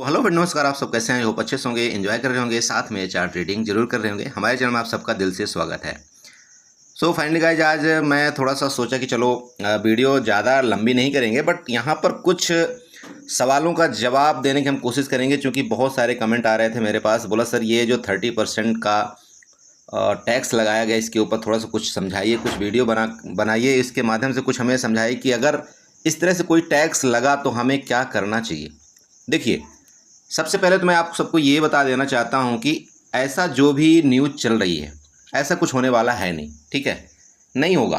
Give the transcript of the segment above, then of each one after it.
Hello friend, नमस्कार। आप सब कैसे हैं? होप अच्छे से होंगे, एंजॉय कर रहे होंगे, साथ में चार्ट ट्रेडिंग जरूर कर रहे होंगे। हमारे चैनल में आप सबका दिल से स्वागत है। सो फाइनली गाइज, आज मैं थोड़ा सा सोचा कि चलो वीडियो ज़्यादा लंबी नहीं करेंगे, बट यहाँ पर कुछ सवालों का जवाब देने की हम कोशिश करेंगे, क्योंकि बहुत सारे कमेंट आ रहे थे मेरे पास। बोला सर ये जो 30% का टैक्स लगाया गया, इसके ऊपर थोड़ा सा कुछ समझाइए, कुछ वीडियो बनाइए, इसके माध्यम से कुछ हमें समझाइए कि अगर इस तरह से कोई टैक्स लगा तो हमें क्या करना चाहिए। देखिए, सबसे पहले तो मैं आप सबको ये बता देना चाहता हूँ कि ऐसा जो भी न्यूज़ चल रही है, ऐसा कुछ होने वाला है नहीं। ठीक है, नहीं होगा,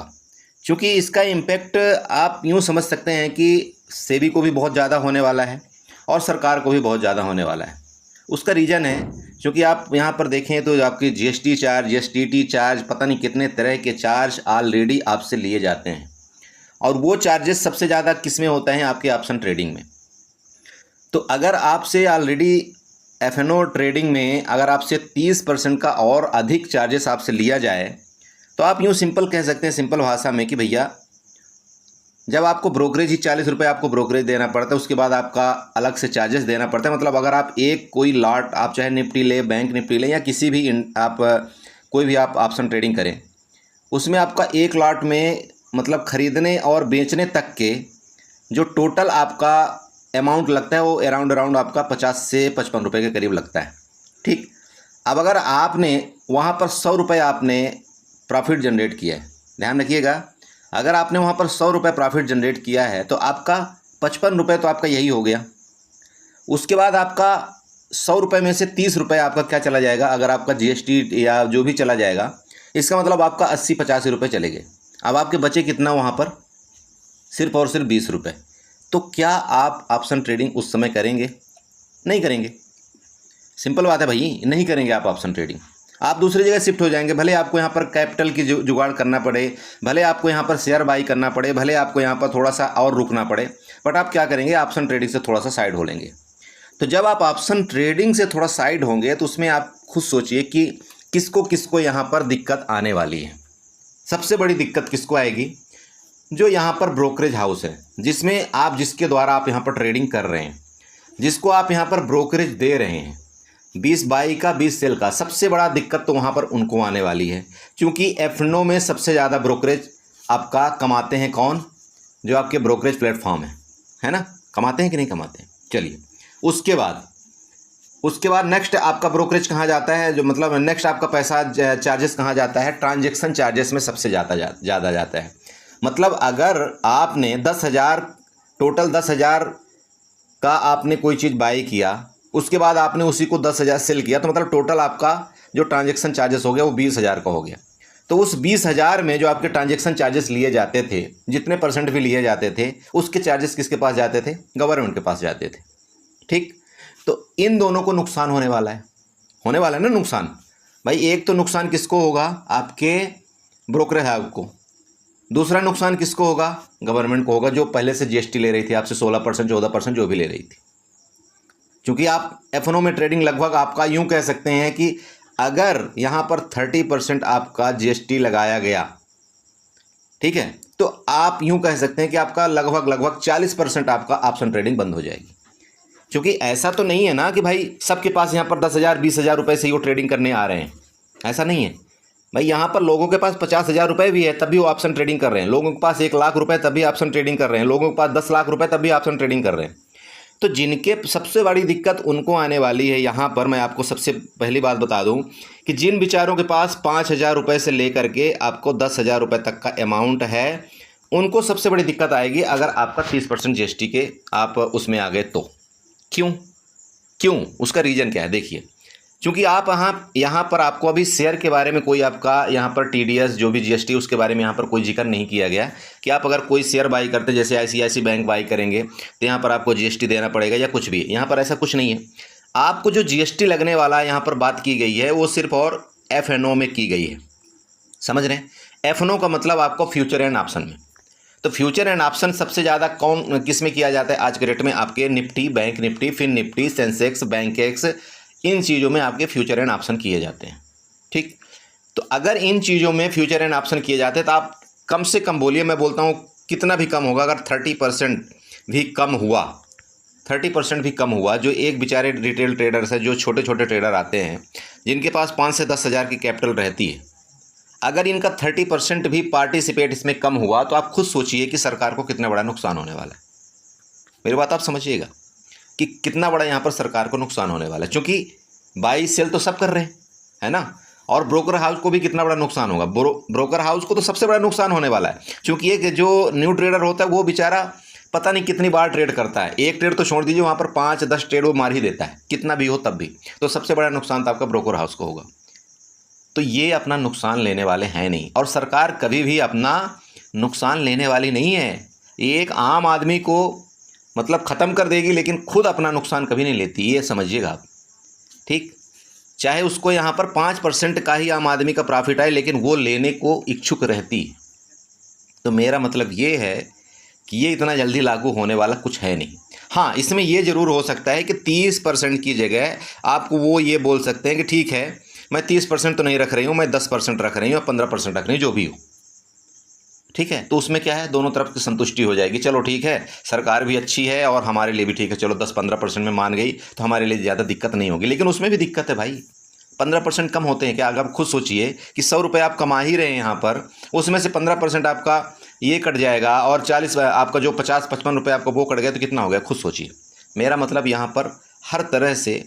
क्योंकि इसका इम्पैक्ट आप यूँ समझ सकते हैं कि सेबी को भी बहुत ज़्यादा होने वाला है और सरकार को भी बहुत ज़्यादा होने वाला है। उसका रीज़न है, क्योंकि आप यहाँ पर देखें तो आपकी जीएसटी चार्ज, एसटीटी चार्ज, पता नहीं कितने तरह के चार्ज ऑलरेडी आपसे लिए जाते हैं, और वो चार्जेस सबसे ज़्यादा किस में होता है? आपके ऑप्शन ट्रेडिंग में। तो अगर आपसे ऑलरेडी एफएनओ ट्रेडिंग में अगर आपसे 30% का और अधिक चार्जेस आपसे लिया जाए, तो आप यूँ सिंपल कह सकते हैं, सिंपल भाषा में, कि भैया जब आपको ब्रोकरेज ही 40 रुपये आपको ब्रोकरेज देना पड़ता है, उसके बाद आपका अलग से चार्जेस देना पड़ता है। मतलब अगर आप एक कोई लॉट, आप चाहे निफ्टी ले, बैंक निफ्टी ले, या किसी भी आप कोई भी आप ऑप्शन ट्रेडिंग करें, उसमें आपका एक लॉट में मतलब ख़रीदने और बेचने तक के जो टोटल आपका अमाउंट लगता है, वो अराउंड आपका 50 से 55 रुपये के करीब लगता है। ठीक, अब अगर आपने वहाँ पर 100 रुपये आपने प्रॉफिट जनरेट किया है, ध्यान रखिएगा, अगर आपने वहाँ पर 100 रुपये प्रॉफिट जनरेट किया है, तो आपका 55 रुपये तो आपका यही हो गया। उसके बाद आपका 100 रुपये में से 30 रुपये आपका क्या चला जाएगा? अगर आपका जीएसटी या जो भी चला जाएगा, इसका मतलब आपका 80-85 रुपये चले गए। अब आपके बचे कितना वहाँ पर? सिर्फ और सिर्फ 20 रुपये। तो क्या आप ऑप्शन ट्रेडिंग उस समय करेंगे? नहीं करेंगे। सिंपल बात है भाई, नहीं करेंगे आप ऑप्शन ट्रेडिंग। आप दूसरी जगह शिफ्ट हो जाएंगे। भले आपको यहाँ पर कैपिटल की जुगाड़ करना पड़े, भले आपको यहाँ पर शेयर बाई करना पड़े, भले आपको यहाँ पर थोड़ा सा और रुकना पड़े, बट आप क्या करेंगे? ऑप्शन ट्रेडिंग से थोड़ा सा साइड हो लेंगे। तो जब आप ऑप्शन ट्रेडिंग से थोड़ा साइड होंगे, तो उसमें आप खुद सोचिए कि किसको किसको यहाँ पर दिक्कत आने वाली है। सबसे बड़ी दिक्कत किसको आएगी? जो यहाँ पर ब्रोकरेज हाउस है, जिसमें आप, जिसके द्वारा आप यहाँ पर ट्रेडिंग कर रहे हैं, जिसको आप यहाँ पर ब्रोकरेज दे रहे हैं, 20 बाई का 20 सेल का, सबसे बड़ा दिक्कत तो वहाँ पर उनको आने वाली है। क्योंकि एफएनओ में सबसे ज़्यादा ब्रोकरेज आपका कमाते हैं कौन? जो आपके ब्रोकरेज प्लेटफॉर्म है ना? कमाते हैं कि नहीं कमाते हैं? चलिए, उसके बाद नेक्स्ट आपका ब्रोकरेज कहाँ जाता है? जो मतलब नेक्स्ट आपका पैसा चार्जेस कहाँ जाता है? ट्रांजैक्शन चार्जेस में सबसे ज़्यादा जाता है। मतलब अगर आपने 10,000, टोटल 10,000 का आपने कोई चीज़ बाई किया, उसके बाद आपने उसी को 10,000 सेल किया, तो मतलब टोटल आपका जो ट्रांजैक्शन चार्जेस हो गया वो 20,000 का हो गया। तो उस 20,000 में जो आपके ट्रांजैक्शन चार्जेस लिए जाते थे, जितने % भी लिए जाते थे, उसके चार्जेस किसके पास जाते थे? गवर्नमेंट के पास जाते थे। ठीक, तो इन दोनों को नुकसान होने वाला है ना नुकसान। भाई एक तो नुकसान किसको होगा? आपके ब्रोकरेज हाउस को। दूसरा नुकसान किसको होगा? गवर्नमेंट को होगा, जो पहले से जीएसटी ले रही थी आपसे, 16%, 14% जो भी ले रही थी। क्योंकि आप एफएनओ में ट्रेडिंग, लगभग आपका यूं कह सकते हैं कि अगर यहाँ पर 30% आपका जीएसटी लगाया गया, ठीक है, तो आप यूं कह सकते हैं कि आपका लगभग 40% आपका ऑप्शन ट्रेडिंग बंद हो जाएगी। क्योंकि ऐसा तो नहीं है ना कि भाई सबके पास यहाँ पर 10,000, 20,000 रुपये से ही वो ट्रेडिंग करने आ रहे हैं। ऐसा नहीं है भाई, यहाँ पर लोगों के पास 50,000 रुपये भी है, तब भी वो ऑप्शन ट्रेडिंग कर रहे हैं। लोगों के पास 1,00,000 रुपये, तब भी ऑप्शन ट्रेडिंग कर रहे हैं। लोगों के पास 10 लाख रुपये, तब भी ऑप्शन ट्रेडिंग कर रहे हैं। तो जिनके सबसे बड़ी दिक्कत उनको आने वाली है। यहाँ पर मैं आपको सबसे पहली बात बता दूँ कि जिन बेचारों के पास 5,000 रुपये से लेकर के आपको 10,000 रुपये तक का अमाउंट है, उनको सबसे बड़ी दिक्कत आएगी अगर आपका 30% जीएसटी के आप उसमें आ गए तो। क्यों? उसका रीज़न क्या है? देखिए, क्योंकि आप यहाँ पर आपको अभी शेयर के बारे में कोई आपका यहाँ पर टीडीएस, जो भी जीएसटी, उसके बारे में यहाँ पर कोई जिक्र नहीं किया गया कि आप अगर कोई शेयर बाई करते, जैसे आईसीआईसी बैंक बाई करेंगे, तो यहाँ पर आपको जीएसटी देना पड़ेगा या कुछ भी। यहाँ पर ऐसा कुछ नहीं है। आपको जो जीएसटी लगने वाला है, यहाँ पर बात की गई है, वो सिर्फ और एफएनओ में की गई है। समझ रहे हैं? एफएनओ का मतलब आपको फ्यूचर एंड ऑप्शन में। तो फ्यूचर एंड ऑप्शन सबसे ज़्यादा किस में किया जाता है आज के डेट में? आपके Nifty, bank Nifty, fin Nifty, Sensex, Bankex, इन चीज़ों में आपके फ्यूचर एंड ऑप्शन किए जाते हैं। ठीक, तो अगर इन चीज़ों में फ्यूचर एंड ऑप्शन किए जाते हैं, तो आप कम से कम बोलिए, मैं बोलता हूँ कितना भी कम होगा, अगर 30% भी कम हुआ, 30% भी कम हुआ, जो एक बेचारे रिटेल ट्रेडर्स हैं, जो छोटे छोटे ट्रेडर आते हैं जिनके पास 5 से 10 हज़ार की कैपिटल रहती है, अगर इनका 30% भी पार्टिसिपेट इसमें कम हुआ तो आप खुद सोचिए कि सरकार को कितना बड़ा नुकसान होने वाला है। मेरी बात आप समझिएगा कि कितना बड़ा यहाँ पर सरकार को नुकसान होने वाला है, क्योंकि बाई सेल तो सब कर रहे हैं, है ना। और ब्रोकर हाउस को भी कितना बड़ा नुकसान होगा, ब्रोकर हाउस को तो सबसे बड़ा नुकसान होने वाला है, क्योंकि एक जो न्यू ट्रेडर होता है वो बेचारा पता नहीं कितनी बार ट्रेड करता है। एक ट्रेड तो छोड़ दीजिए, वहाँ पर 5-10 ट्रेड वो मार ही देता है, कितना भी हो तब भी। तो सबसे बड़ा नुकसान तो आपका ब्रोकर हाउस को होगा। तो ये अपना नुकसान लेने वाले हैं नहीं, और सरकार कभी भी अपना नुकसान लेने वाली नहीं है। ये एक आम आदमी को मतलब ख़त्म कर देगी, लेकिन खुद अपना नुकसान कभी नहीं लेती, ये समझिएगा आप, ठीक। चाहे उसको यहाँ पर 5% का ही आम आदमी का प्रॉफिट आए, लेकिन वो लेने को इच्छुक रहती है। तो मेरा मतलब ये है कि ये इतना जल्दी लागू होने वाला कुछ है नहीं। हाँ, इसमें ये ज़रूर हो सकता है कि 30% की जगह आपको वो ये बोल सकते हैं कि ठीक है, मैं 30% तो नहीं रख रही हूँ, मैं 10% रख रही हूँ, 15% रख रही हूँ, जो भी हो, ठीक है। तो उसमें क्या है, दोनों तरफ की संतुष्टि हो जाएगी। चलो ठीक है, सरकार भी अच्छी है और हमारे लिए भी ठीक है, चलो 10-15% में मान गई तो हमारे लिए ज़्यादा दिक्कत नहीं होगी। लेकिन उसमें भी दिक्कत है भाई, 15% कम होते हैं क्या? अगर आप खुद सोचिए कि 100 रुपये आप कमा ही रहे हैं यहाँ पर, उसमें से 15% आपका ये कट जाएगा और 40 आपका जो 50-55 रुपये आपका वो कट गया, तो कितना हो गया, खुद सोचिए। मेरा मतलब यहाँ पर हर तरह से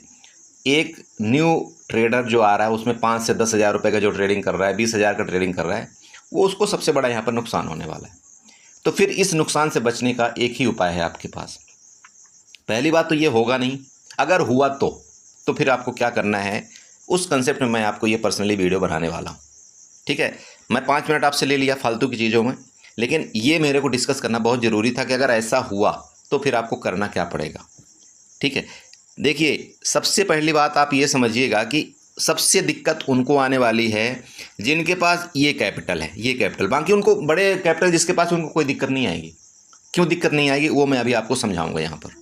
एक न्यू ट्रेडर जो आ रहा है उसमें 5 से 10 हज़ार रुपये का जो ट्रेडिंग कर रहा है, 20 हज़ार का ट्रेडिंग कर रहा है, वो उसको सबसे बड़ा यहाँ पर नुकसान होने वाला है। तो फिर इस नुकसान से बचने का एक ही उपाय है आपके पास। पहली बात तो ये होगा नहीं, अगर हुआ तो फिर आपको क्या करना है, उस कंसेप्ट में मैं आपको ये पर्सनली वीडियो बनाने वाला हूँ, ठीक है। मैं 5 मिनट आपसे ले लिया फालतू की चीज़ों में, लेकिन ये मेरे को डिस्कस करना बहुत ज़रूरी था कि अगर ऐसा हुआ तो फिर आपको करना क्या पड़ेगा, ठीक है। देखिए, सबसे पहली बात आप ये समझिएगा कि सबसे दिक्कत उनको आने वाली है जिनके पास ये कैपिटल है, ये कैपिटल। बाकी उनको बड़े कैपिटल जिसके पास, उनको कोई दिक्कत नहीं आएगी। क्यों दिक्कत नहीं आएगी वो मैं अभी आपको समझाऊंगा। यहाँ पर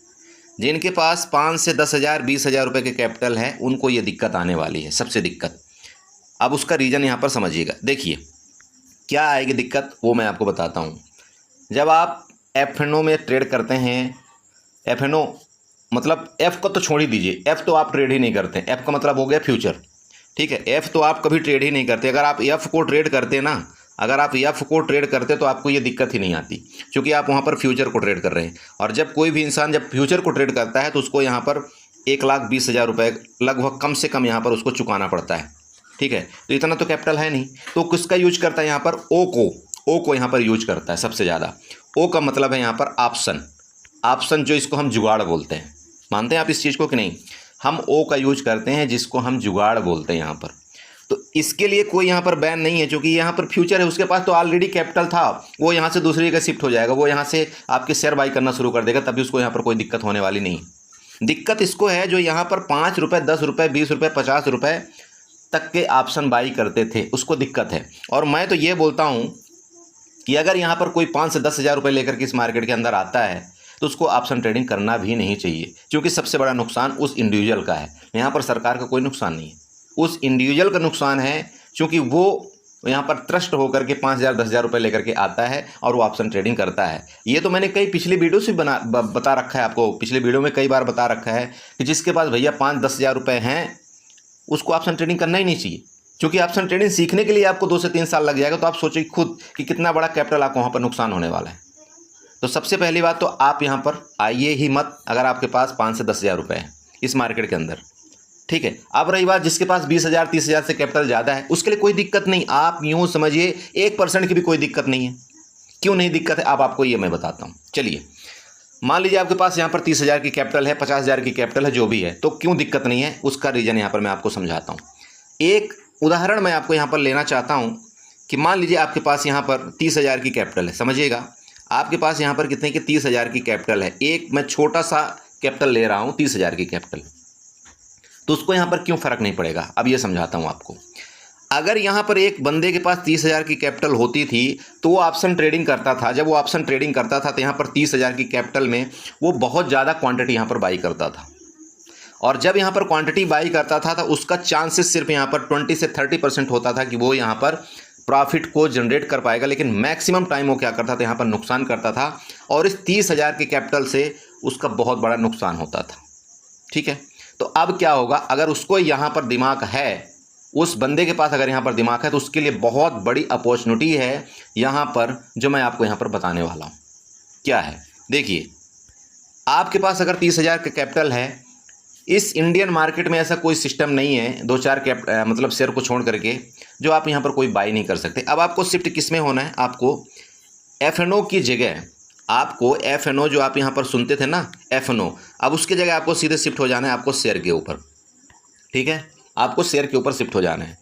जिनके पास 5 से 10 हज़ार 20 हज़ार रुपये के कैपिटल है, उनको ये दिक्कत आने वाली है, सबसे दिक्कत। अब उसका रीज़न यहाँ पर समझिएगा। देखिए क्या आएगी दिक्कत, वो मैं आपको बताता हूँ। जब आप F&O में ट्रेड करते हैं, F&O मतलब एफ़ को तो छोड़ ही दीजिए, एफ़ तो आप ट्रेड ही नहीं करते। एफ़ का मतलब हो गया फ्यूचर, ठीक है। एफ़ तो आप कभी ट्रेड ही नहीं करते। अगर आप एफ़ को ट्रेड करते ना, अगर आप एफ़ को ट्रेड करते तो आपको ये दिक्कत ही नहीं आती, क्योंकि आप वहाँ पर फ्यूचर को ट्रेड कर रहे हैं। और जब कोई भी इंसान जब फ्यूचर को ट्रेड करता है तो उसको यहाँ पर 1,20,000 रुपये लगभग कम से कम यहाँ पर उसको चुकाना पड़ता है, ठीक है। तो इतना तो कैपिटल है नहीं, तो किसका यूज करता है यहाँ पर, ओ को यहाँ पर यूज करता है सबसे ज़्यादा। ओ का मतलब है यहाँ पर ऑप्शन, जो इसको हम जुगाड़ बोलते हैं। मानते हैं आप इस चीज़ को कि नहीं? हम ओ का यूज करते हैं जिसको हम जुगाड़ बोलते हैं यहाँ पर। तो इसके लिए कोई यहाँ पर बैन नहीं है, क्योंकि यहाँ पर फ्यूचर है, उसके पास तो ऑलरेडी कैपिटल था, वो यहाँ से दूसरी जगह शिफ्ट हो जाएगा, वो यहाँ से आपके शेयर बाई करना शुरू कर देगा, तभी उसको यहाँ पर कोई दिक्कत होने वाली नहीं। दिक्कत इसको है जो यहाँ पर 5 रुपये, 10 रुपये, 20 रुपये, 50 रुपये तक के ऑप्शन बाई करते थे, उसको दिक्कत है। और मैं तो ये बोलता हूँ कि अगर यहाँ पर कोई 5 से 10 हज़ार रुपये लेकर के इस मार्केट के अंदर आता है तो उसको ऑप्शन ट्रेडिंग करना भी नहीं चाहिए, क्योंकि सबसे बड़ा नुकसान उस इंडिविजुअल का है। यहाँ पर सरकार का कोई नुकसान नहीं है, उस इंडिविजुअल का नुकसान है, क्योंकि वो यहाँ पर ट्रस्ट होकर के 5,000 10,000 रुपये लेकर के आता है और वो ऑप्शन ट्रेडिंग करता है। ये तो मैंने कई पिछली वीडियो से बता रखा है आपको, पिछले वीडियो में कई बार बता रखा है कि जिसके पास भैया 5-10 हज़ार रुपये हैं उसको ऑप्शन ट्रेडिंग करना ही नहीं चाहिए, क्योंकि ऑप्शन ट्रेडिंग सीखने के लिए आपको 2 से 3 साल लग जाएगा। तो आप सोचिए खुद कि कितना बड़ा कैपिटल आपको वहाँ पर नुकसान होने वाला है। तो सबसे पहली बात तो आप यहाँ पर आइए ही मत, अगर आपके पास 5 से 10 हज़ार रुपये है इस मार्केट के अंदर, ठीक है। अब रही बात जिसके पास 20 हज़ार 30 हज़ार से कैपिटल ज़्यादा है, उसके लिए कोई दिक्कत नहीं। आप यूँ समझिए 1% की भी कोई दिक्कत नहीं है। क्यों नहीं दिक्कत है, अब आपको ये मैं बताता हूँ। चलिए मान लीजिए आपके पास यहाँ पर 30 हज़ार की कैपिटल है, 50 हज़ार की कैपिटल है, जो भी है, तो क्यों दिक्कत नहीं है, उसका रीज़न यहाँ पर मैं आपको समझाता हूँ। एक उदाहरण मैं आपको यहाँ पर लेना चाहता हूँ कि मान लीजिए आपके पास यहाँ पर 30 हज़ार की कैपिटल है। समझिएगा, आपके पास यहाँ पर कितने की 30 हज़ार की कैपिटल है। एक मैं छोटा सा कैपिटल ले रहा हूँ 30 हज़ार की कैपिटल, तो उसको यहाँ पर क्यों फ़र्क नहीं पड़ेगा, अब ये समझाता हूँ आपको। अगर यहाँ पर एक बंदे के पास 30 हज़ार की कैपिटल होती थी तो वो ऑप्शन ट्रेडिंग करता था। जब वो ऑप्शन ट्रेडिंग करता था तो यहाँ पर 30 हज़ार की कैपिटल में वो बहुत ज़्यादा क्वांटिटी यहाँ पर बाई करता था, और जब यहाँ पर क्वांटिटी बाई करता था तो उसका चांसेस सिर्फ यहाँ पर 20 से 30% होता था कि वो यहाँ पर प्रॉफिट को जनरेट कर पाएगा। लेकिन मैक्सिमम टाइम वो क्या करता था, यहाँ पर नुकसान करता था। और इस 30 हज़ार के कैपिटल से उसका बहुत बड़ा नुकसान होता था। ठीक है, तो अब क्या होगा, अगर उसको यहाँ पर दिमाग है, उस बंदे के पास अगर यहाँ पर दिमाग है, तो उसके लिए बहुत बड़ी अपॉर्चुनिटी है यहाँ पर, जो मैं आपको यहाँ पर बताने वाला हूँ। क्या है, देखिए, आपके पास अगर 30,000 का कैपिटल है, इस इंडियन मार्केट में ऐसा कोई सिस्टम नहीं है 2-4 मतलब शेयर को छोड़ करके जो आप यहाँ पर कोई बाई नहीं कर सकते। अब आपको शिफ्ट किस में होना है, आपको FNO की जगह, आपको FNO जो आप यहाँ पर सुनते थे ना, FNO, अब उसकी जगह आपको सीधे शिफ्ट हो जाना है आपको शेयर के ऊपर। ठीक है, आपको शेयर के ऊपर शिफ्ट हो जाना है,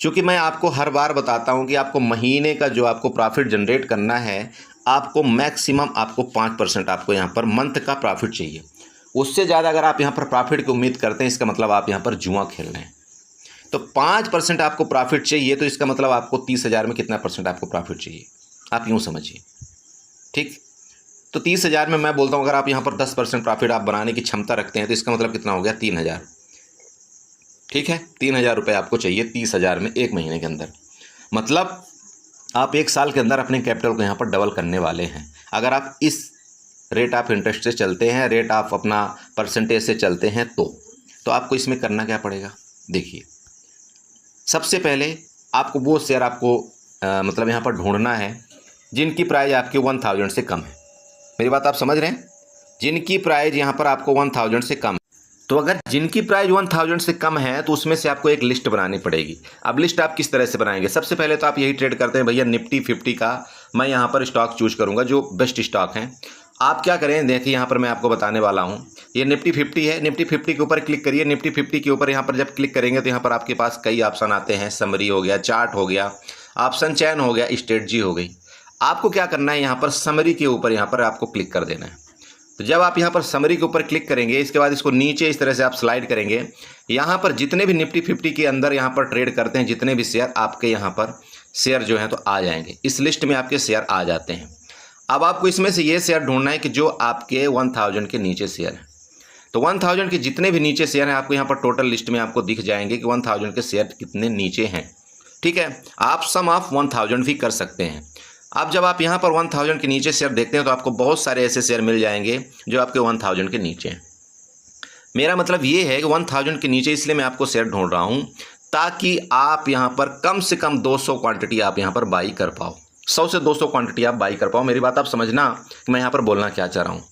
क्योंकि मैं आपको हर बार बताता हूँ कि आपको महीने का जो आपको प्रॉफिट जनरेट करना है, आपको मैक्सिमम आपको 5% आपको यहाँ पर मंथ का प्रॉफिट चाहिए। उससे ज़्यादा अगर आप यहाँ पर प्रॉफिट की उम्मीद करते हैं, इसका मतलब आप यहाँ पर जुआ खेल रहे हैं। तो 5% आपको प्रॉफिट चाहिए, तो इसका मतलब आपको 30,000 में कितना % आपको प्रॉफिट चाहिए, आप यूँ समझिए। ठीक, तो 30,000 में मैं बोलता हूँ अगर आप यहाँ पर 10% प्रॉफिट आप बनाने की क्षमता रखते हैं, तो इसका मतलब कितना हो गया, 3,000। ठीक है, 3,000 रुपये आपको चाहिए 30,000 में एक महीने के अंदर। मतलब आप 1 साल के अंदर अपने कैपिटल को यहाँ पर डबल करने वाले हैं। अगर आप इस रेट ऑफ इंटरेस्ट से चलते हैं, रेट ऑफ अपना परसेंटेज से चलते हैं, तो आपको इसमें करना क्या पड़ेगा, देखिए, सबसे पहले आपको वो शेयर आपको मतलब यहाँ पर ढूंढना है जिनकी प्राइस आपके 1000 से कम है। मेरी बात आप समझ रहे हैं, जिनकी प्राइस यहाँ पर आपको 1000 से कम है। तो अगर जिनकी प्राइस 1000 से कम है, तो उसमें से आपको एक लिस्ट बनानी पड़ेगी। अब लिस्ट आप किस तरह से बनाएंगे, सबसे पहले तो आप यही ट्रेड करते हैं भैया निफ्टी 50 का मैं यहाँ पर स्टॉक चूज करूँगा जो बेस्ट स्टॉक हैं। आप क्या करें, देखिए यहाँ पर मैं आपको बताने वाला हूँ, ये निफ्टी 50 है, निफ्टी 50 के ऊपर क्लिक करिए। निफ्टी 50 के ऊपर यहाँ पर जब क्लिक करेंगे तो यहाँ पर आपके पास कई ऑप्शन आते हैं, समरी हो गया, चार्ट हो गया, ऑप्शन चयन हो गया, स्ट्रेटजी हो गई। आपको क्या करना है, यहाँ पर समरी के ऊपर यहाँ पर आपको क्लिक कर देना है। तो जब आप यहाँ पर समरी के ऊपर क्लिक करेंगे, इसके बाद इसको नीचे इस तरह से आप स्लाइड करेंगे, यहाँ पर जितने भी निफ्टी 50 के अंदर यहाँ पर ट्रेड करते हैं, जितने भी शेयर आपके यहाँ पर शेयर जो हैं तो आ जाएंगे, इस लिस्ट में आपके शेयर आ जाते हैं। अब आपको इसमें से ये शेयर ढूंढना है कि जो आपके 1000 के नीचे शेयर हैं। तो 1000 के जितने भी नीचे शेयर हैं आपको यहाँ पर टोटल लिस्ट में आपको दिख जाएंगे कि 1000 के शेयर कितने नीचे हैं। ठीक है, आप सम ऑफ 1000 भी कर सकते हैं। अब जब आप यहाँ पर 1000 के नीचे शेयर देखते हैं तो आपको बहुत सारे ऐसे शेयर मिल जाएंगे जो आपके 1000 के नीचे हैं। मेरा मतलब ये है कि 1000 के नीचे इसलिए मैं आपको शेयर ढूंढ रहा हूँ ताकि आप यहाँ पर कम से कम 200 क्वांटिटी आप यहाँ पर बाई कर पाओ, 100 से 200 क्वांटिटी आप बाई कर पाओ। मेरी बात आप समझना कि मैं यहाँ पर बोलना क्या चाह रहा हूँ।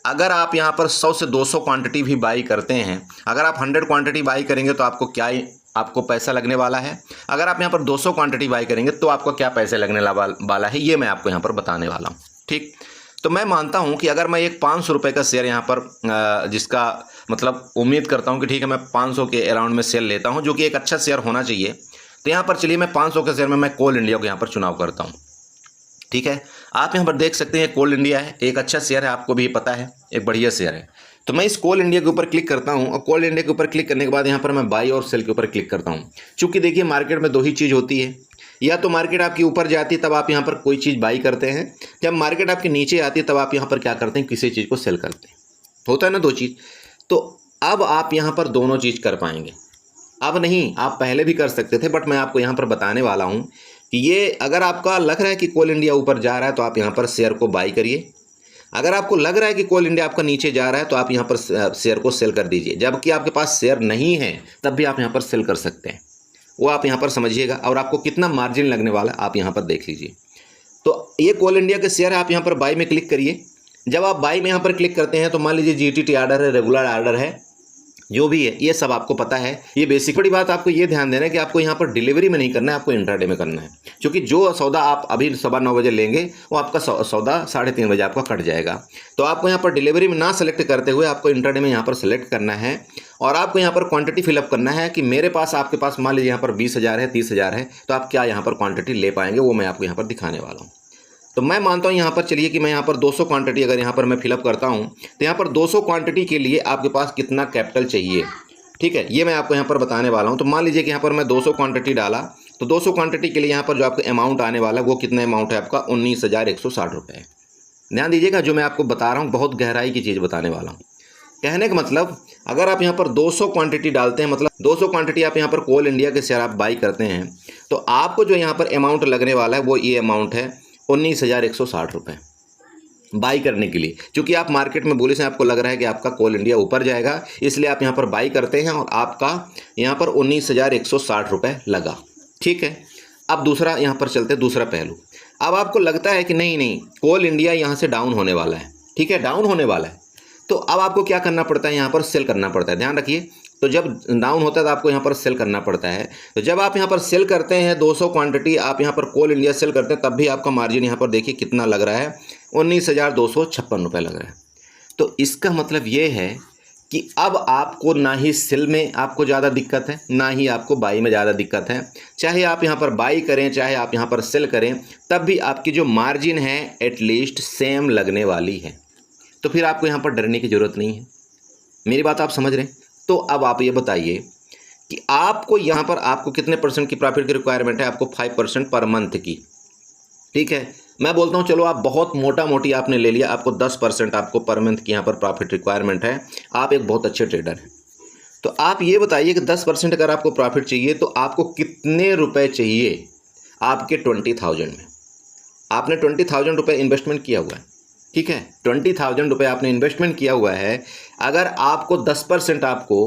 अगर आप यहाँ पर 100 से 200 क्वांटिटी भी बाई करते हैं, अगर आप 100 क्वांटिटी बाई करेंगे तो आपको क्या आपको पैसा लगने वाला है, अगर आप यहाँ पर 200 क्वांटिटी बाई करेंगे तो आपको क्या पैसे लगने वाला है, ये मैं आपको यहाँ पर बताने वाला हूँ। ठीक, तो मैं मानता हूँ कि अगर मैं एक 500 रुपये का शेयर यहाँ पर जिसका मतलब उम्मीद करता हूँ कि ठीक है मैं 500 के अराउंड में शेयर लेता हूँ, जो कि एक अच्छा शेयर होना चाहिए, तो यहाँ पर चलिए मैं 500 के शेयर में मैं कोल इंडिया को यहाँ पर चुनाव करता हूँ। ठीक है, आप यहाँ पर देख सकते हैं कोल इंडिया है, एक अच्छा शेयर है, आपको भी पता है, एक बढ़िया शेयर है। तो मैं इस कोल इंडिया के ऊपर क्लिक करता हूं और कोल इंडिया के ऊपर क्लिक करने के बाद यहाँ पर मैं बाई और सेल के ऊपर क्लिक करता हूं। चूंकि देखिए मार्केट में दो ही चीज़ होती है, या तो मार्केट आपकी ऊपर जाती है तब आप यहाँ पर कोई चीज़ बाई करते हैं, जब मार्केट आपके नीचे आती है तब आप यहाँ पर क्या करते हैं, किसी चीज़ को सेल करते हैं। होता है ना दो चीज़। तो अब आप यहाँ पर दोनों चीज़ कर पाएंगे। अब नहीं, आप पहले भी कर सकते थे, बट मैं आपको यहाँ पर बताने वाला हूँ कि ये अगर आपका लग रहा है कि कोल इंडिया ऊपर जा रहा है तो आप यहाँ पर शेयर को बाई करिए। अगर आपको लग रहा है कि कोल इंडिया आपका नीचे जा रहा है तो आप यहाँ पर शेयर को सेल कर दीजिए। जबकि आपके पास शेयर नहीं है तब भी आप यहाँ पर सेल कर सकते हैं, वो आप यहाँ पर समझिएगा। और आपको कितना मार्जिन लगने वाला है आप यहाँ पर देख लीजिए। तो ये कोल इंडिया के शेयर है, आप यहाँ पर बाई में क्लिक करिए। जब आप बाई में यहाँ पर क्लिक करते हैं तो मान लीजिए GTT ऑर्डर है, रेगुलर ऑर्डर है, जो भी है ये सब आपको पता है। ये बेसिक बड़ी बात आपको ये ध्यान देना है कि आपको यहाँ पर डिलीवरी में नहीं करना है, आपको इंट्राडे में करना है। क्योंकि जो सौदा आप अभी 9:15 बजे लेंगे वो आपका सौदा 3:30 बजे आपका कट जाएगा। तो आपको यहाँ पर डिलीवरी में ना सेलेक्ट करते हुए आपको इंट्राडे में यहाँ पर सेलेक्ट करना है और आपको यहाँ पर क्वांटिटी फिलअप करना है कि मेरे पास, आपके पास मान लीजिए यहाँ पर 20,000 है, 30,000 है, तो आप क्या यहाँ पर क्वांटिटी ले पाएंगे, वो मैं आपको यहाँ पर दिखाने वाला हूँ। तो मैं मानता हूँ यहाँ पर चलिए कि मैं यहाँ पर 200 क्वांटिटी अगर यहाँ पर मैं फिलअप करता हूँ तो यहाँ पर 200 क्वांटिटी के लिए आपके पास कितना कैपिटल चाहिए, ठीक है, ये मैं आपको यहाँ पर बताने वाला हूँ। तो मान लीजिए कि यहाँ पर मैं 200 क्वांटिटी डाला तो 200 क्वांटिटी के लिए यहाँ पर जो आपको अमाउंट आने वाला है वो कितना अमाउंट है आपका 19,160 रुपये। ध्यान दीजिएगा, जो मैं आपको बता रहा हूँ बहुत गहराई की चीज़ बताने वाला हूँ। कहने का मतलब अगर आप यहाँ पर 200 क्वांटिटी डालते हैं, मतलब 200 क्वांटिटी आप यहाँ पर कोल इंडिया के शेयर आप बाई करते हैं, तो आपको जो यहाँ पर अमाउंट लगने वाला है वो ये अमाउंट है 19,160 रुपये। बाई करने के लिए, क्योंकि आप मार्केट में बुलिश हैं, आपको लग रहा है कि आपका कोल इंडिया ऊपर जाएगा, इसलिए आप यहाँ पर बाई करते हैं और आपका यहाँ पर 19,160 रुपये लगा। ठीक है, अब दूसरा यहाँ पर चलते, दूसरा पहलू। अब आपको लगता है कि नहीं नहीं कोल इंडिया यहाँ से डाउन होने वाला है, ठीक है, डाउन होने वाला है, तो अब आपको क्या करना पड़ता है, यहाँ पर सेल करना पड़ता है। ध्यान रखिए, तो जब डाउन होता है तो आपको यहाँ पर सेल करना पड़ता है। तो जब आप यहाँ पर सेल करते हैं 200 क्वांटिटी आप यहाँ पर कोल इंडिया सेल करते हैं, तब भी आपका मार्जिन यहाँ पर देखिए कितना लग रहा है, 19,256 रुपये लग रहा है। तो इसका मतलब ये है कि अब आपको ना ही सेल में आपको ज़्यादा दिक्कत है, ना ही आपको बाई में ज़्यादा दिक्कत है। चाहे आप यहाँ पर बाई करें, चाहे आप यहाँ पर सेल करें, तब भी आपकी जो मार्जिन है एटलीस्ट सेम लगने वाली है। तो फिर आपको यहाँ पर डरने की ज़रूरत नहीं है। मेरी बात आप समझ रहे हैं? तो अब आप ये बताइए कि आपको यहाँ पर आपको कितने परसेंट की प्रॉफिट की रिक्वायरमेंट है? आपको 5% पर मंथ की। ठीक है, मैं बोलता हूँ चलो आप बहुत मोटा मोटी आपने ले लिया, आपको 10% आपको पर मंथ की यहाँ पर प्रॉफिट रिक्वायरमेंट है। आप एक बहुत अच्छे ट्रेडर हैं, तो आप ये बताइए कि 10% अगर आपको प्रॉफिट चाहिए तो आपको कितने रुपए चाहिए आपके 20,000 में? आपने 20,000 रुपये इन्वेस्टमेंट किया हुआ है, ठीक है, 20,000 रुपये आपने इन्वेस्टमेंट किया हुआ है। अगर आपको 10% आपको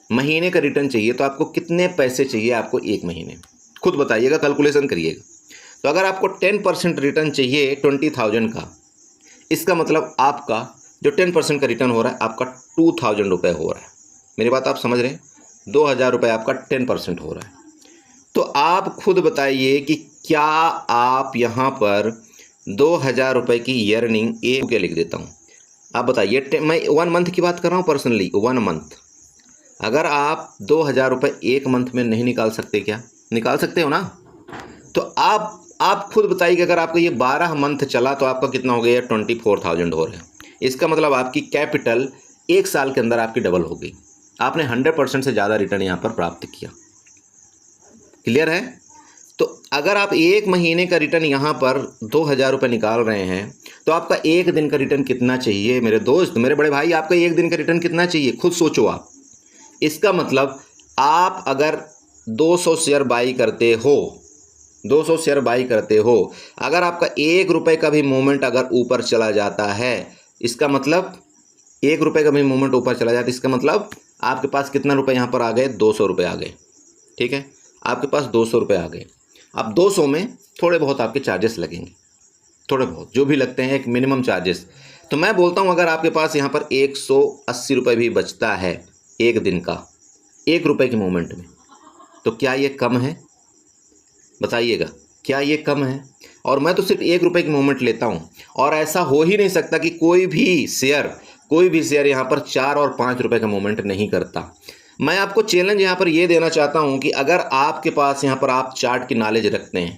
महीने का रिटर्न चाहिए तो आपको कितने पैसे चाहिए आपको एक महीने? खुद बताइएगा, कैलकुलेशन करिएगा। तो अगर आपको 10% रिटर्न चाहिए 20,000 का, इसका मतलब आपका जो 10% का रिटर्न हो रहा है आपका 2,000 रुपये हो रहा है। मेरी बात आप समझ रहे हैं? 2,000 रुपये आपका 10% हो रहा है। तो आप खुद बताइए कि क्या आप यहाँ पर 2,000 रुपये की अर्निंग एक के लिख देता हूँ, आप बताइए। मैं 1 मंथ की बात कर रहा हूँ, पर्सनली 1 मंथ। अगर आप 2,000 रुपये एक मंथ में नहीं निकाल सकते, क्या निकाल सकते हो ना? तो आप खुद बताइए कि अगर आपका ये 12 मंथ चला तो आपका कितना हो गया? 24,000 हो रहा है। इसका मतलब आपकी कैपिटल 1 साल के अंदर आपकी डबल हो गई। आपने 100% से ज़्यादा रिटर्न यहाँ पर प्राप्त किया। क्लियर है? तो अगर आप एक महीने का रिटर्न यहाँ पर 2,000 रुपये निकाल रहे हैं तो आपका एक दिन का रिटर्न कितना चाहिए? मेरे दोस्त, मेरे बड़े भाई, आपका एक दिन का रिटर्न कितना चाहिए? खुद सोचो आप। इसका मतलब आप अगर 200 शेयर बाई करते हो, 200 शेयर बाई करते हो, अगर आपका 1 रुपये का भी मूवमेंट अगर ऊपर चला जाता है, इसका मतलब 1 रुपये का भी मूवमेंट ऊपर चला जाता है, इसका मतलब आपके पास कितना रुपये यहाँ पर आ गए? 200 रुपये आ गए। ठीक है, आपके पास 200 रुपये आ गए। अब 200 में थोड़े बहुत आपके चार्जेस लगेंगे, थोड़े बहुत जो भी लगते हैं, एक मिनिमम चार्जेस। तो मैं बोलता हूँ अगर आपके पास यहाँ पर 180 रुपये भी बचता है एक दिन का 1 रुपये के मूवमेंट में, तो क्या ये कम है? बताइएगा, क्या ये कम है? और मैं तो सिर्फ 1 रुपये की मूवमेंट लेता हूँ, और ऐसा हो ही नहीं सकता कि कोई भी शेयर यहाँ पर 4 और 5 रुपये का मूवमेंट नहीं करता। मैं आपको चैलेंज यहाँ पर ये देना चाहता हूँ कि अगर आपके पास यहाँ पर आप चार्ट की नॉलेज रखते हैं,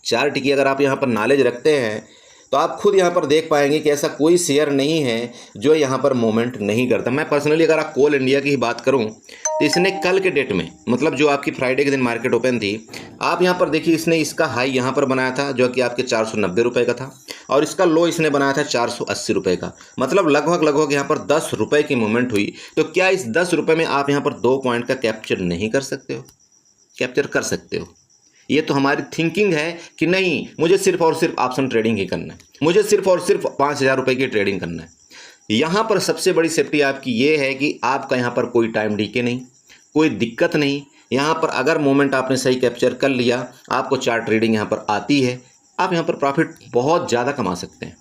चार्ट की अगर आप यहाँ पर नॉलेज रखते हैं, तो आप खुद यहाँ पर देख पाएंगे कि ऐसा कोई शेयर नहीं है जो यहाँ पर मूवमेंट नहीं करता। मैं पर्सनली अगर आप कोल इंडिया की ही बात करूँ तो इसने कल के डेट में, मतलब जो आपकी फ्राइडे के दिन मार्केट ओपन थी, आप यहाँ पर देखिए, इसने इसका हाई यहाँ पर बनाया था जो कि आपके 490 रुपये का था, और इसका लो इसने बनाया था 480 रुपये का। मतलब लगभग यहाँ पर 10 रुपये की मूवमेंट हुई। तो क्या इस 10 रुपये में आप यहाँ पर 2 पॉइंट का कैप्चर नहीं कर सकते हो? कैप्चर कर सकते हो। ये तो हमारी थिंकिंग है कि नहीं, मुझे सिर्फ और सिर्फ ऑप्शन ट्रेडिंग ही करना है, मुझे सिर्फ और सिर्फ 5,000 रुपये की ट्रेडिंग करना है। यहाँ पर सबसे बड़ी सेफ्टी आपकी ये है कि आपका यहाँ पर कोई टाइम डीके नहीं, कोई दिक्कत नहीं। यहाँ पर अगर मोमेंट आपने सही कैप्चर कर लिया, आपको चार्ट ट्रेडिंग यहाँ पर आती है, आप यहाँ पर प्रॉफिट बहुत ज़्यादा कमा सकते हैं।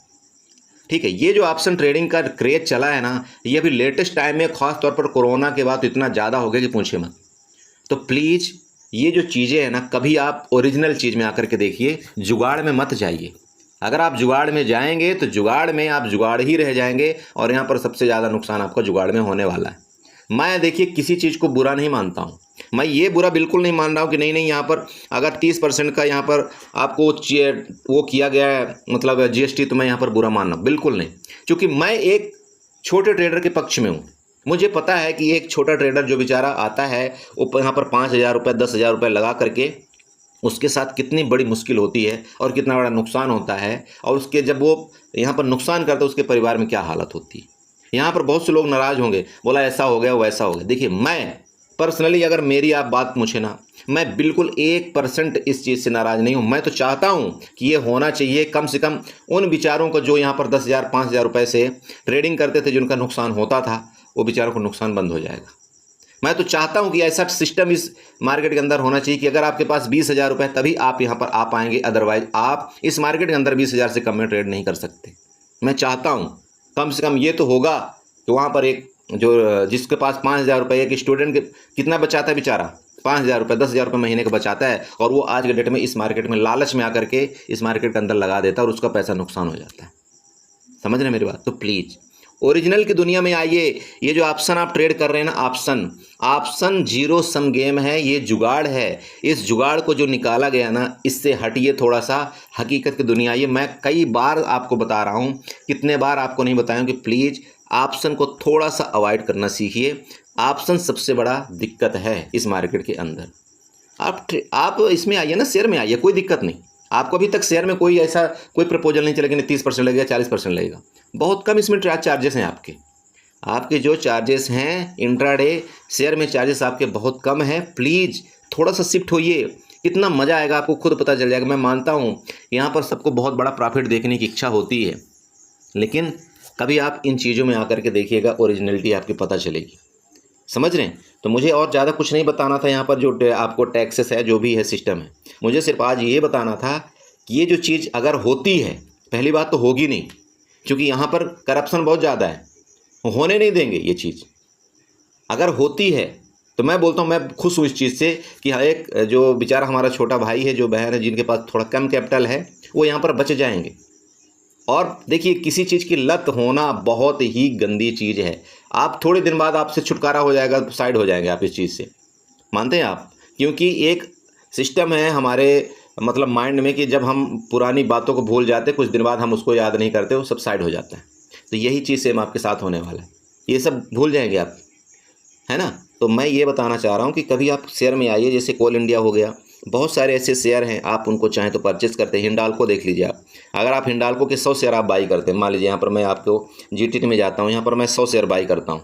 ठीक है, ये जो ऑप्शन ट्रेडिंग का क्रेज चला है ना, ये अभी लेटेस्ट टाइम में, खास तौर पर कोरोना के बाद तो इतना ज़्यादा हो गया कि पूछे मत। तो प्लीज़ ये जो चीज़ें हैं ना, कभी आप ओरिजिनल चीज़ में आकर के देखिए, जुगाड़ में मत जाइए। अगर आप जुगाड़ में जाएंगे तो जुगाड़ में आप जुगाड़ ही रह जाएंगे, और यहाँ पर सबसे ज़्यादा नुकसान आपका जुगाड़ में होने वाला है। मैं देखिए किसी चीज़ को बुरा नहीं मानता हूँ, मैं ये बुरा बिल्कुल नहीं मान रहा हूँ कि नहीं यहाँ पर अगर 30% का यहाँ पर आपको वो किया गया है, मतलब GST, तो मैं यहाँ पर बुरा मान रहा हूँ, बिल्कुल नहीं। क्योंकि मैं एक छोटे ट्रेडर के पक्ष में हूँ। मुझे पता है कि एक छोटा ट्रेडर जो बेचारा आता है, वो यहाँ पर 5,000 रुपये 10,000 रुपये लगा करके, उसके साथ कितनी बड़ी मुश्किल होती है और कितना बड़ा नुकसान होता है, और उसके जब वो यहाँ पर नुकसान करता है उसके परिवार में क्या हालत होती है। यहाँ पर बहुत से लोग नाराज़ होंगे, बोला ऐसा हो गया वैसा हो गया। देखिए, पर्सनली अगर मेरी आप बात पूछे ना, मैं बिल्कुल 1% इस चीज़ से नाराज़ नहीं हूँ। मैं तो चाहता हूँ कि ये होना चाहिए। कम से कम उन बेचारों को जो यहाँ पर 10,000 5,000 रुपये से ट्रेडिंग करते थे, जिनका नुकसान होता था, वो बेचारों को नुकसान बंद हो जाएगा। मैं तो चाहता हूं कि ऐसा सिस्टम इस मार्केट के अंदर होना चाहिए कि अगर आपके पास 20,000 रुपये तभी आप यहां पर आ पाएंगे, अदरवाइज आप इस मार्केट के अंदर 20,000 से कम में ट्रेड नहीं कर सकते। मैं चाहता हूं कम से कम ये तो होगा कि वहां पर एक जो जिसके पास 5,000 रुपये, एक स्टूडेंट के कितना बचाता है बेचारा, 5,000 रुपये 10,000 रुपये महीने का बचाता है, और वो आज के डेट में इस मार्केट में लालच में आकर के इस मार्केट के अंदर लगा देता है और उसका पैसा नुकसान हो जाता है। समझ रहे हैं मेरी बात? तो प्लीज़ ओरिजिनल की दुनिया में आइए। ये जो ऑप्शन आप ट्रेड कर रहे हैं ना, ऑप्शन जीरो सम गेम है, ये जुगाड़ है। इस जुगाड़ को जो निकाला गया ना, इससे हटिए, थोड़ा सा हकीकत की दुनिया आइए। मैं कई बार आपको बता रहा हूँ, कितने बार आपको नहीं बताया कि प्लीज़ ऑप्शन को थोड़ा सा अवॉइड करना सीखिए। ऑप्शन सबसे बड़ा दिक्कत है इस मार्केट के अंदर। आप इसमें आइए ना, शेयर में आइए, कोई दिक्कत नहीं। आपको अभी तक शेयर में कोई ऐसा कोई प्रपोजल नहीं चला कि 30% लगेगा, 40% लगेगा। बहुत कम इसमें चार्जेस हैं आपके जो चार्जेस हैं इंट्राडे शेयर में, चार्जेस आपके बहुत कम हैं। प्लीज़ थोड़ा सा शिफ्ट होइए, कितना मज़ा आएगा आपको खुद पता चल जाएगा। मैं मानता हूँ यहाँ पर सबको बहुत बड़ा प्रॉफिट देखने की इच्छा होती है, लेकिन कभी आप इन चीज़ों में आकर के देखिएगा, ओरिजिनलिटी आपकी पता चलेगी। समझ रहे हैं? तो मुझे और ज़्यादा कुछ नहीं बताना था यहाँ पर। जो आपको टैक्सेस है, जो भी है सिस्टम है, मुझे सिर्फ आज ये बताना था कि ये जो चीज़ अगर होती है, पहली बात तो होगी नहीं, क्योंकि यहाँ पर करप्शन बहुत ज़्यादा है, होने नहीं देंगे ये चीज़। अगर होती है तो मैं बोलता हूँ, मैं खुश हूँ इस चीज़ से कि एक जो बेचारा हमारा छोटा भाई है, जो बहन है, जिनके पास थोड़ा कम कैपिटल है, वो यहाँ पर बच जाएंगे। और देखिए, किसी चीज़ की लत होना बहुत ही गंदी चीज़ है। आप थोड़े दिन बाद आपसे छुटकारा हो जाएगा, साइड हो जाएंगे आप इस चीज़ से। मानते हैं आप? क्योंकि एक सिस्टम है हमारे मतलब माइंड में कि जब हम पुरानी बातों को भूल जाते, कुछ दिन बाद हम उसको याद नहीं करते, वो सब साइड हो जाता है। तो यही चीज़ सेम आपके साथ होने वाला है, ये सब भूल जाएंगे आप, है ना? तो मैं ये बताना चाह रहा हूँ कि कभी आप शेयर में आइए, जैसे कोल इंडिया हो गया, बहुत सारे ऐसे शेयर हैं, आप उनको चाहें तो परचेस करते हैं। हिंडाल्को देख लीजिए आप, अगर आप हिंडाल्को के 100 शेयर आप बाई करते हैं, मान लीजिए यहाँ पर मैं आपको जीटीटी में जाता हूँ, यहाँ पर मैं 100 शेयर बाई करता हूँ,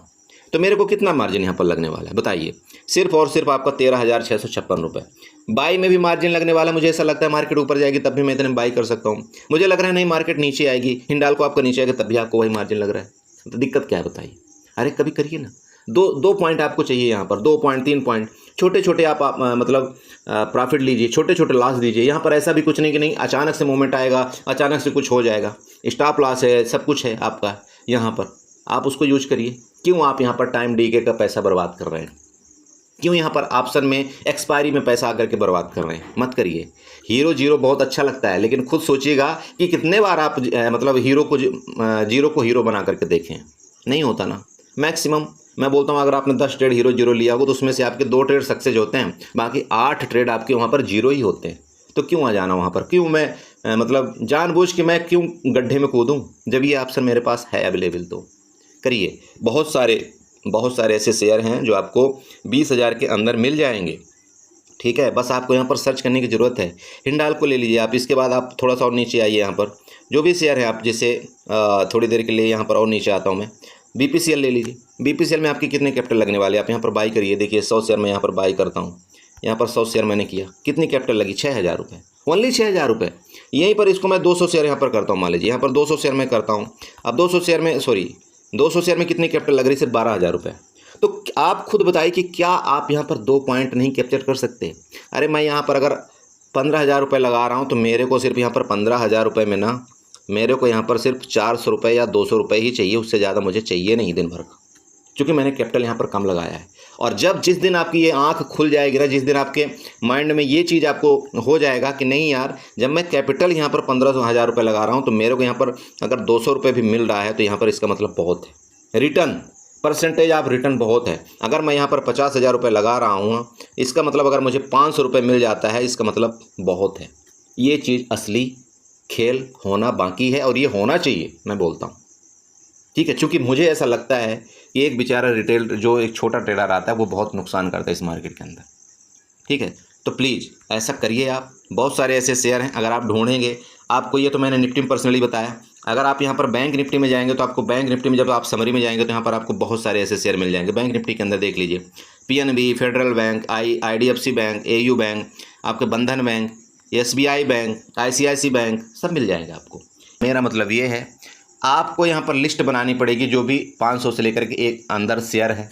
तो मेरे को कितना मार्जिन यहाँ पर लगने वाला है बताइए? सिर्फ और सिर्फ आपका 13,656 रुपये। बाई में भी मार्जिन लगने वाला है। मुझे ऐसा लगता है मार्केट ऊपर जाएगी तब भी मैं इतने बाई कर सकता हूँ। मुझे लग रहा है नहीं, मार्केट नीचे आएगी, हिंडाल्को आपका नीचे आएगा, तब भी आपको वही मार्जिन लग रहा है। तो दिक्कत क्या है बताइए? अरे कभी करिए ना। दो पॉइंट आपको चाहिए यहाँ पर, 2 पॉइंट 3 पॉइंट, छोटे छोटे आप मतलब प्रॉफिट लीजिए, छोटे छोटे लॉस दीजिए। यहाँ पर ऐसा भी कुछ नहीं कि नहीं अचानक से मूवमेंट आएगा, अचानक से कुछ हो जाएगा। स्टॉप लॉस है, सब कुछ है आपका यहाँ पर, आप उसको यूज करिए। क्यों आप यहाँ पर टाइम डीके का पैसा बर्बाद कर रहे हैं? क्यों यहाँ पर ऑप्शन में एक्सपायरी में पैसा आकर के बर्बाद कर रहे हैं? मत करिए। हीरो जीरो बहुत अच्छा लगता है, लेकिन खुद सोचिएगा कि कितने बार आप मतलब जीरो को हीरो बना करके देखें। नहीं होता ना। मैक्सिमम मैं बोलता हूँ, अगर आपने 10 ट्रेड हीरो जीरो लिया होगा तो उसमें से आपके 2 ट्रेड सक्सेस होते हैं, बाकी 8 ट्रेड आपके वहाँ पर जीरो ही होते हैं। तो क्यों आ जाना वहाँ पर? क्यों मैं मतलब जानबूझ के मैं क्यों गड्ढे में कूदूँ जब ये ऑप्शन मेरे पास है अवेलेबल? तो करिए। बहुत सारे ऐसे शेयर हैं जो आपको 20,000 के अंदर मिल जाएंगे। ठीक है, बस आपको यहाँ पर सर्च करने की ज़रूरत है। हिंडाल्को ले लीजिए आप, इसके बाद आप थोड़ा सा और नीचे आइए। यहाँ पर जो भी शेयर है आप, जैसे थोड़ी देर के लिए यहाँ पर और नीचे आता हूँ मैं, BPCL ले लीजिए। BPCL में आपकी कितने कैपिटल लगने वाले, आप यहाँ पर बाई करिए। देखिए 100 शेयर मैं यहाँ पर बाई करता हूँ, यहाँ पर 100 शेयर मैंने किया, कितनी कैपिटल लगी? 6,000 रुपये, ओनली 6,000 रुपये। यहीं पर इसको मैं 200 शेयर यहाँ पर करता हूँ, मान लीजिए यहाँ पर 200 शेयर मैं करता हूँ। अब 200 शेयर में कितनी कैपिटल लग रही? सिर्फ 12,000 रुपये। तो आप खुद बताइए कि क्या आप यहाँ पर 2 पॉइंट नहीं कैप्चर कर सकते? अरे मैं यहाँ पर अगर 15,000 रुपये लगा रहा हूँ तो मेरे को सिर्फ यहाँ पर 15,000 रुपये में ना, मेरे को यहाँ पर सिर्फ 400 रुपये या 200 रुपये ही चाहिए, उससे ज़्यादा मुझे चाहिए नहीं दिन भर का, क्योंकि मैंने कैपिटल यहाँ पर कम लगाया है। और जिस दिन आपकी ये आंख खुल जाएगी ना, जिस दिन आपके माइंड में ये चीज़ आपको हो जाएगा कि नहीं यार, जब मैं कैपिटल यहाँ पर 15,000 रुपये लगा रहा हूँ तो मेरे को यहाँ पर अगर 200 रुपये भी मिल रहा है तो यहाँ पर इसका मतलब बहुत है। रिटर्न परसेंटेज ऑफ रिटर्न बहुत है। अगर मैं यहाँ पर 50,000 रुपये लगा रहा हूँ, इसका मतलब अगर मुझे 500 रुपये मिल जाता है, इसका मतलब बहुत है। ये चीज़ असली खेल होना बाकी है और ये होना चाहिए, मैं बोलता हूँ। ठीक है, क्योंकि मुझे ऐसा लगता है कि एक बेचारा रिटेल जो एक छोटा ट्रेडर आता है वो बहुत नुकसान करता है इस मार्केट के अंदर। ठीक है, तो प्लीज़ ऐसा करिए आप। बहुत सारे ऐसे शेयर हैं, अगर आप ढूंढेंगे, आपको ये तो मैंने निफ्टी में पर्सनली बताया, अगर आप यहाँ पर बैंक निफ्टी में जाएंगे तो आपको बैंक निफ्टी में जब आप समरी में जाएंगे तो यहाँ पर आपको बहुत सारे ऐसे शेयर मिल जाएंगे। बैंक निफ्टी के अंदर देख लीजिए PNB, Federal Bank, IDFC Bank, AU Bank, आपके Bandhan Bank, SBI Bank, ICIC Bank, सब मिल जाएंगे आपको। मेरा मतलब ये है आपको यहाँ पर लिस्ट बनानी पड़ेगी, जो भी 500 से लेकर के एक अंदर शेयर है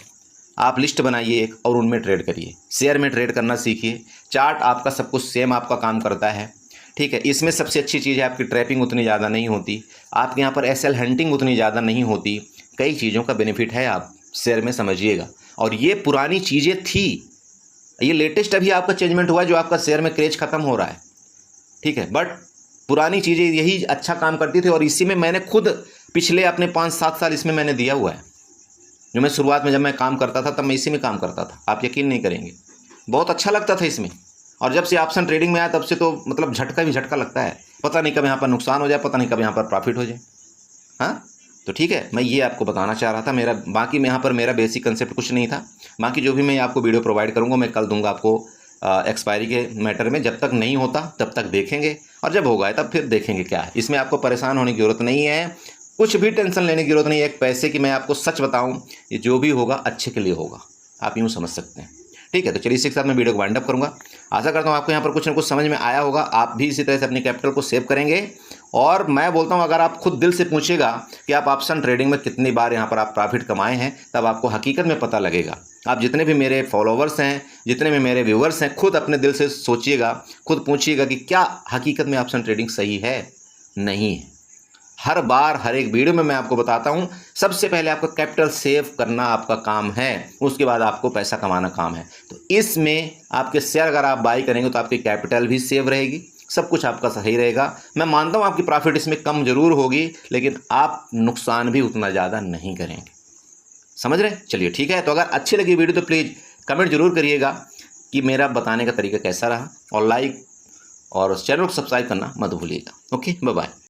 आप लिस्ट बनाइए एक और उनमें ट्रेड करिए। शेयर में ट्रेड करना सीखिए। चार्ट आपका सब कुछ सेम आपका काम करता है, ठीक है। इसमें सबसे अच्छी चीज़ है आपकी ट्रैपिंग उतनी ज़्यादा नहीं होती, आपके यहाँ पर एसएल हंटिंग उतनी ज़्यादा नहीं होती, कई चीज़ों का बेनिफिट है आप शेयर में समझिएगा। और ये पुरानी चीज़ें थी, ये लेटेस्ट अभी आपका चेंजमेंट हुआ है जो आपका शेयर में क्रेज खत्म हो रहा है, ठीक है। बट पुरानी चीज़ें यही अच्छा काम करती थी और इसी में मैंने खुद पिछले अपने 5-7 साल इसमें मैंने दिया हुआ है। जो मैं शुरुआत में जब मैं काम करता था तब मैं इसी में काम करता था, आप यकीन नहीं करेंगे, बहुत अच्छा लगता था इसमें। और जब से ऑप्शन ट्रेडिंग में आया तब से तो मतलब झटका लगता है, पता नहीं कब यहाँ पर नुकसान हो जाए, पता नहीं कब यहाँ पर प्रॉफिट हो जाए। हाँ तो ठीक है, मैं ये आपको बताना चाह रहा था। मेरा बाकी में यहाँ पर मेरा बेसिक कंसेप्ट कुछ नहीं था। बाकी जो भी मैं आपको वीडियो प्रोवाइड करूँगा मैं कल दूंगा आपको एक्सपायरी के मैटर में। जब तक नहीं होता तब तक देखेंगे और जब होगा तब फिर देखेंगे क्या है। इसमें आपको परेशान होने की ज़रूरत नहीं है, कुछ भी टेंशन लेने की ज़रूरत नहीं है। एक पैसे की मैं आपको सच बताऊं, ये जो भी होगा अच्छे के लिए होगा, आप यूँ समझ सकते हैं, ठीक है। तो चलिए इसी के साथ मैं वीडियो को वाइंड अप करूँगा। आशा करता हूँ आपको यहाँ पर कुछ ना कुछ समझ में आया होगा, आप भी इसी तरह से अपनी कैपिटल को सेव करेंगे। और मैं बोलता हूँ अगर आप खुद दिल से पूछेगा कि आप ऑप्शन ट्रेडिंग में कितनी बार यहाँ पर आप प्रॉफिट कमाए हैं, तब आपको हकीकत में पता लगेगा। आप जितने भी मेरे फॉलोवर्स हैं, जितने भी मेरे व्यूवर्स हैं, खुद अपने दिल से सोचिएगा, खुद पूछिएगा कि क्या हकीकत में ऑप्शन ट्रेडिंग सही है, नहीं है। हर बार हर एक वीडियो में मैं आपको बताता हूं, सबसे पहले आपको कैपिटल सेव करना आपका काम है, उसके बाद आपको पैसा कमाना काम है। तो इसमें आपके शेयर अगर आप बाई करेंगे तो आपकी कैपिटल भी सेव रहेगी, सब कुछ आपका सही रहेगा। मैं मानता हूं आपकी प्रॉफिट इसमें कम जरूर होगी, लेकिन आप नुकसान भी उतना ज़्यादा नहीं करेंगे, समझ रहे हैं। चलिए ठीक है, तो अगर अच्छी लगी वीडियो तो प्लीज़ कमेंट जरूर करिएगा कि मेरा बताने का तरीका कैसा रहा, और लाइक और चैनल को सब्सक्राइब करना मत भूलिएगा। Okay, bye bye.